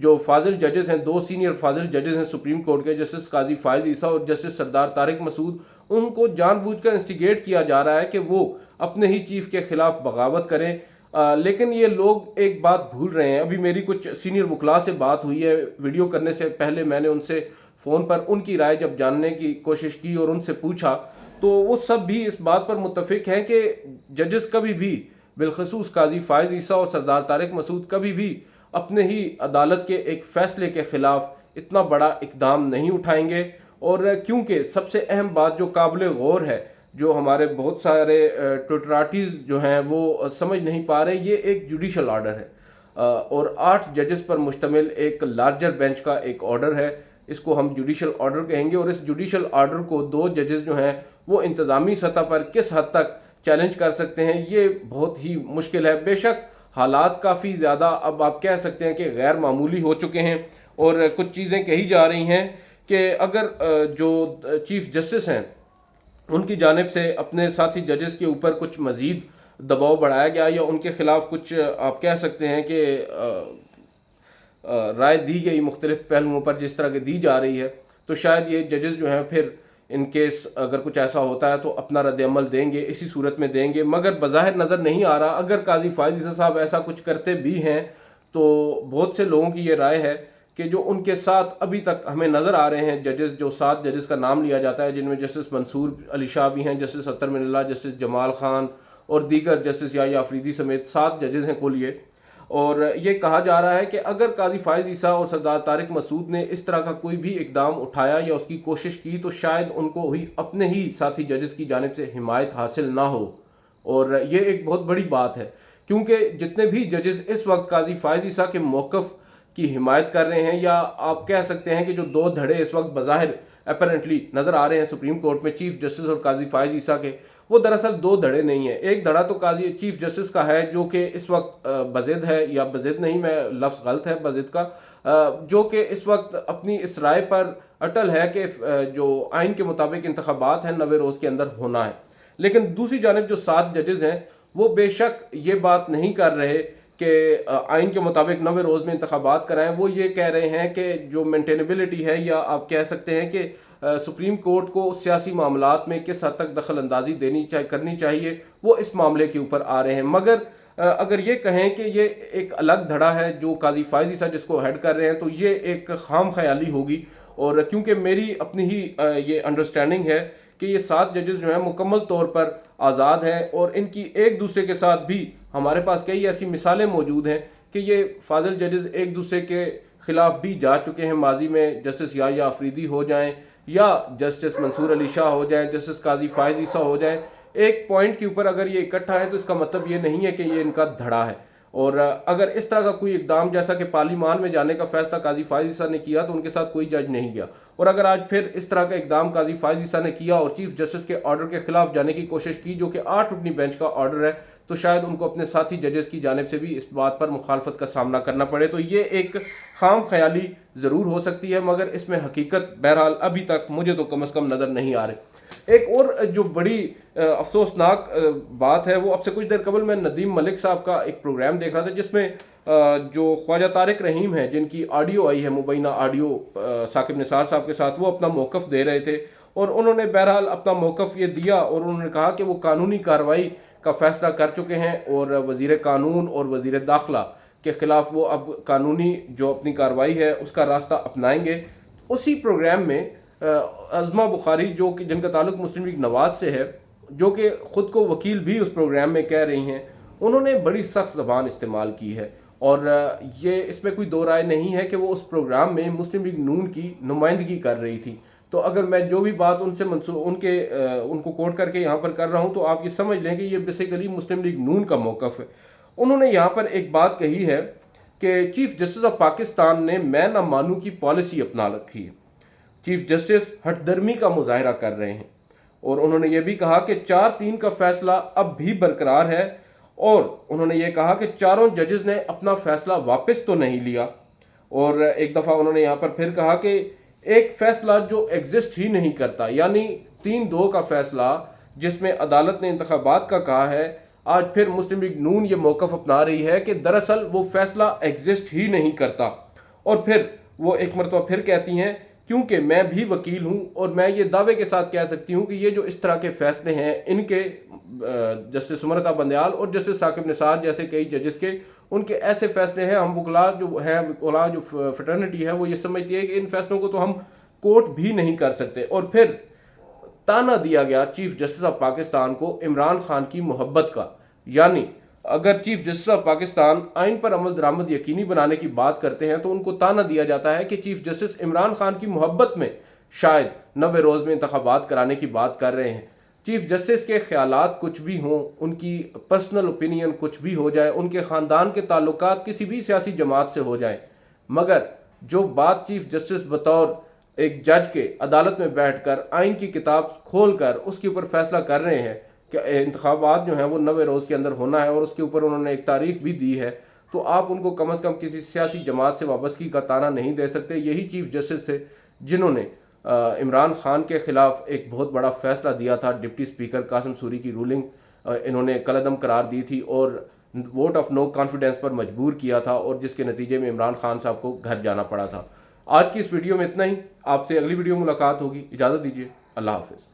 جو فاضل ججز ہیں، 2 سینئر فاضل ججز ہیں سپریم کورٹ کے، جسٹس قاضی فائز عیسیٰ اور جسٹس سردار طارق مسعود، ان کو جان بوجھ کر انسٹیگیٹ کیا جا رہا ہے کہ وہ اپنے ہی چیف کے خلاف بغاوت کریں۔ لیکن یہ لوگ ایک بات بھول رہے ہیں۔ ابھی میری کچھ سینئر وکلاء سے بات ہوئی ہے، ویڈیو کرنے سے پہلے میں نے ان سے فون پر ان کی رائے جب جاننے کی کوشش کی اور ان سے پوچھا تو وہ سب بھی اس بات پر متفق ہیں کہ ججز کبھی بھی، بالخصوص قاضی فائز عیسیٰ اور سردار طارق مسعود، کبھی بھی اپنے ہی عدالت کے ایک فیصلے کے خلاف اتنا بڑا اقدام نہیں اٹھائیں گے۔ اور کیونکہ سب سے اہم بات جو قابل غور ہے، جو ہمارے بہت سارے ٹوٹراتیز جو ہیں وہ سمجھ نہیں پا رہے، یہ ایک جوڈیشل آرڈر ہے اور 8 ججز پر مشتمل ایک لارجر بینچ کا ایک آرڈر ہے۔ اس کو ہم جوڈیشل آرڈر کہیں گے، اور اس جوڈیشل آرڈر کو 2 ججز جو ہیں وہ انتظامی سطح پر کس حد تک چیلنج کر سکتے ہیں، یہ بہت ہی مشکل ہے۔ بے شک حالات کافی زیادہ اب آپ کہہ سکتے ہیں کہ غیر معمولی ہو چکے ہیں، اور کچھ چیزیں کہی جا رہی ہیں کہ اگر جو چیف جسٹس ہیں ان کی جانب سے اپنے ساتھی ججز کے اوپر کچھ مزید دباؤ بڑھایا گیا یا ان کے خلاف کچھ آپ کہہ سکتے ہیں کہ رائے دی گئی مختلف پہلوؤں پر جس طرح کی دی جا رہی ہے، تو شاید یہ ججز جو ہیں پھر ان کیس اگر کچھ ایسا ہوتا ہے تو اپنا رد عمل دیں گے، اسی صورت میں دیں گے۔ مگر بظاہر نظر نہیں آ رہا، اگر قاضی فائز عیسیٰ صاحب ایسا کچھ کرتے بھی ہیں تو بہت سے لوگوں کی یہ رائے ہے کہ جو ان کے ساتھ ابھی تک ہمیں نظر آ رہے ہیں ججز، جو 7 ججز کا نام لیا جاتا ہے، جن میں جسٹس منصور علی شاہ بھی ہیں، جسٹس اطہر من اللہ، جسٹس جمال خان اور دیگر جسٹس یحییٰ آفریدی سمیت 7 ججز ہیں کل یہ۔ اور یہ کہا جا رہا ہے کہ اگر قاضی فائز عیسیٰ اور سردار طارق مسعود نے اس طرح کا کوئی بھی اقدام اٹھایا یا اس کی کوشش کی تو شاید ان کو ہی اپنے ہی ساتھی ججز کی جانب سے حمایت حاصل نہ ہو، اور یہ ایک بہت بڑی بات ہے کیونکہ جتنے بھی ججز اس وقت قاضی فائز عیسیٰ کے موقف کی حمایت کر رہے ہیں، یا آپ کہہ سکتے ہیں کہ جو 2 دھڑے اس وقت بظاہر اپیرنٹلی نظر آ رہے ہیں سپریم کورٹ میں چیف جسٹس اور قاضی فائز عیسیٰ کے، وہ دراصل 2 دھڑے نہیں ہیں۔ ایک دھڑا تو قاضی چیف جسٹس کا ہے جو کہ اس وقت بضد ہے، یا بضد نہیں، میں لفظ غلط ہے بضد کا، جو کہ اس وقت اپنی اس رائے پر اٹل ہے کہ جو آئین کے مطابق انتخابات ہیں 90 روز کے اندر ہونا ہے۔ لیکن دوسری جانب جو 7 ججز ہیں وہ بے شک یہ بات نہیں کر رہے کہ آئین کے مطابق 90 روز میں انتخابات کرائیں، وہ یہ کہہ رہے ہیں کہ جو مینٹینیبلٹی ہے، یا آپ کہہ سکتے ہیں کہ سپریم کورٹ کو سیاسی معاملات میں کس حد تک دخل اندازی کرنی چاہیے، وہ اس معاملے کے اوپر آ رہے ہیں۔ مگر اگر یہ کہیں کہ یہ ایک الگ دھڑا ہے جو قاضی فائز عیسیٰ جس کو ہیڈ کر رہے ہیں، تو یہ ایک خام خیالی ہوگی، اور کیونکہ میری اپنی ہی یہ انڈرسٹینڈنگ ہے کہ یہ 7 ججز جو ہیں مکمل طور پر آزاد ہیں، اور ان کی ایک دوسرے کے ساتھ بھی ہمارے پاس کئی ایسی مثالیں موجود ہیں کہ یہ فاضل ججز ایک دوسرے کے خلاف بھی جا چکے ہیں ماضی میں، جسٹس یحییٰ آفریدی ہو جائیں یا جسٹس منصور علی شاہ ہو جائیں، جسٹس قاضی فائز عیسیٰ ہو جائیں، ایک پوائنٹ کے اوپر اگر یہ اکٹھا ہے تو اس کا مطلب یہ نہیں ہے کہ یہ ان کا دھڑا ہے۔ اور اگر اس طرح کا کوئی اقدام جیسا کہ پارلیمان میں جانے کا فیصلہ قاضی فائز عیسیٰ نے کیا تو ان کے ساتھ کوئی جج نہیں گیا، اور اگر آج پھر اس طرح کا اقدام قاضی فائز عیسیٰ نے کیا اور چیف جسٹس کے آرڈر کے خلاف جانے کی کوشش کی جو کہ 8 رکنی بینچ کا آرڈر ہے، تو شاید ان کو اپنے ساتھی ججز کی جانب سے بھی اس بات پر مخالفت کا سامنا کرنا پڑے۔ تو یہ ایک خام خیالی ضرور ہو سکتی ہے، مگر اس میں حقیقت بہرحال ابھی تک مجھے تو کم از کم نظر نہیں آ رہے۔ ایک اور جو بڑی افسوسناک بات ہے، وہ اب سے کچھ دیر قبل میں ندیم ملک صاحب کا ایک پروگرام دیکھ رہا تھا جس میں جو خواجہ طارق رحیم ہیں، جن کی آڈیو آئی ہے مبینہ آڈیو ثاقب نثار صاحب کے ساتھ، وہ اپنا موقف دے رہے تھے، اور انہوں نے بہرحال اپنا موقف یہ دیا، اور انہوں نے کہا کہ وہ قانونی کارروائی کا فیصلہ کر چکے ہیں، اور وزیر قانون اور وزیر داخلہ کے خلاف وہ اب قانونی جو اپنی کارروائی ہے اس کا راستہ اپنائیں گے۔ اسی پروگرام میں عظمہ بخاری جو کہ جن کا تعلق مسلم لیگ نواز سے ہے، جو کہ خود کو وکیل بھی اس پروگرام میں کہہ رہی ہیں، انہوں نے بڑی سخت زبان استعمال کی ہے، اور یہ اس میں کوئی دو رائے نہیں ہے کہ وہ اس پروگرام میں مسلم لیگ نون کی نمائندگی کر رہی تھی۔ تو اگر میں جو بھی بات ان سے ان کو کوٹ کر کے یہاں پر کر رہا ہوں تو آپ یہ سمجھ لیں کہ یہ بیسیکلی مسلم لیگ نون کا موقف ہے۔ انہوں نے یہاں پر ایک بات کہی ہے کہ چیف جسٹس آف پاکستان نے میں نہ مانوں کی پالیسی اپنا رکھی ہے، چیف جسٹس ہٹ درمی کا مظاہرہ کر رہے ہیں، اور انہوں نے یہ بھی کہا کہ 4-3 کا فیصلہ اب بھی برقرار ہے، اور انہوں نے یہ کہا کہ چاروں ججز نے اپنا فیصلہ واپس تو نہیں لیا، اور ایک دفعہ انہوں نے یہاں پر پھر کہا کہ ایک فیصلہ جو ایگزسٹ ہی نہیں کرتا، یعنی 3-2 کا فیصلہ جس میں عدالت نے انتخابات کا کہا ہے، آج پھر مسلم لیگ نون یہ موقف اپنا رہی ہے کہ دراصل وہ فیصلہ ایگزسٹ ہی نہیں کرتا، اور پھر وہ ایک مرتبہ پھر کہتی ہیں کیونکہ میں بھی وکیل ہوں اور میں یہ دعوے کے ساتھ کہہ سکتی ہوں کہ یہ جو اس طرح کے فیصلے ہیں ان کے جسٹس سمرتا بندیال اور جسٹس ثاقب نثار جیسے کئی ججز کے ان کے ایسے فیصلے ہیں، ہم وکلاء جو فٹرنیٹی ہے وہ یہ سمجھتی ہے کہ ان فیصلوں کو تو ہم کوٹ بھی نہیں کر سکتے۔ اور پھر تانا دیا گیا چیف جسٹس آف پاکستان کو عمران خان کی محبت کا، یعنی اگر چیف جسٹس آف پاکستان آئین پر عمل درآمد یقینی بنانے کی بات کرتے ہیں تو ان کو تانا دیا جاتا ہے کہ چیف جسٹس عمران خان کی محبت میں شاید 90 روز میں انتخابات کرانے کی بات کر رہے ہیں۔ چیف جسٹس کے خیالات کچھ بھی ہوں، ان کی پرسنل اوپینین کچھ بھی ہو جائے، ان کے خاندان کے تعلقات کسی بھی سیاسی جماعت سے ہو جائیں، مگر جو بات چیف جسٹس بطور ایک جج کے عدالت میں بیٹھ کر آئین کی کتاب کھول کر اس کے اوپر فیصلہ کر رہے ہیں کہ انتخابات جو ہیں وہ 90 روز کے اندر ہونا ہے اور اس کے اوپر انہوں نے ایک تاریخ بھی دی ہے، تو آپ ان کو کم از کم کسی سیاسی جماعت سے وابستگی کا تانا نہیں دے سکتے۔ یہی چیف جسٹس تھے جنہوں نے عمران خان کے خلاف ایک بہت بڑا فیصلہ دیا تھا، ڈپٹی اسپیکر قاسم سوری کی رولنگ انہوں نے کالعدم قرار دی تھی اور ووٹ آف نو کانفیڈنس پر مجبور کیا تھا، اور جس کے نتیجے میں عمران خان صاحب کو گھر جانا پڑا تھا۔ آج کی اس ویڈیو میں اتنا ہی، آپ سے اگلی ویڈیو ملاقات ہوگی، اجازت دیجیے، اللہ حافظ۔